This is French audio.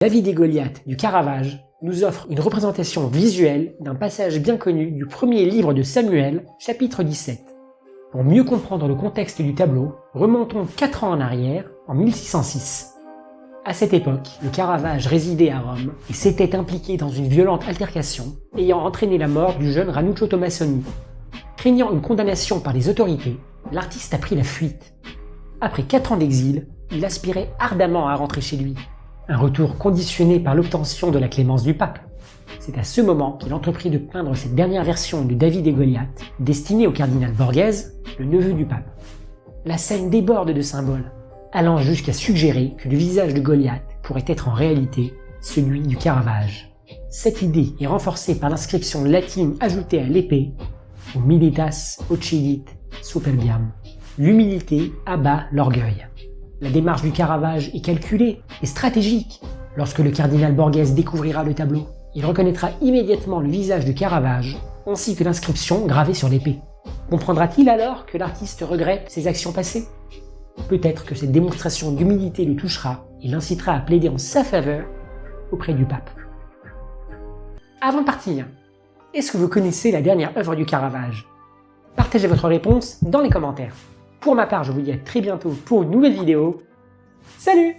David et Goliath du Caravage nous offre une représentation visuelle d'un passage bien connu du premier livre de Samuel, chapitre 17. Pour mieux comprendre le contexte du tableau, remontons 4 ans en arrière, en 1606. À cette époque, le Caravage résidait à Rome et s'était impliqué dans une violente altercation ayant entraîné la mort du jeune Ranuccio Tomassoni. Craignant une condamnation par les autorités, l'artiste a pris la fuite. Après 4 ans d'exil, il aspirait ardemment à rentrer chez lui. Un retour conditionné par l'obtention de la clémence du pape. C'est à ce moment qu'il entreprit de peindre cette dernière version de David et Goliath, destinée au cardinal Borghese, le neveu du pape. La scène déborde de symboles, allant jusqu'à suggérer que le visage de Goliath pourrait être en réalité celui du Caravage. Cette idée est renforcée par l'inscription latine ajoutée à l'épée « Humilitas occidit superbiam ». L'humilité abat l'orgueil. La démarche du Caravage est calculée et stratégique. Lorsque le cardinal Borghese découvrira le tableau, il reconnaîtra immédiatement le visage du Caravage, ainsi que l'inscription gravée sur l'épée. Comprendra-t-il alors que l'artiste regrette ses actions passées? Peut-être que cette démonstration d'humilité le touchera et l'incitera à plaider en sa faveur auprès du pape. Avant de partir, est-ce que vous connaissez la dernière œuvre du Caravage? Partagez votre réponse dans les commentaires. Pour ma part, je vous dis à très bientôt pour une nouvelle vidéo. Salut!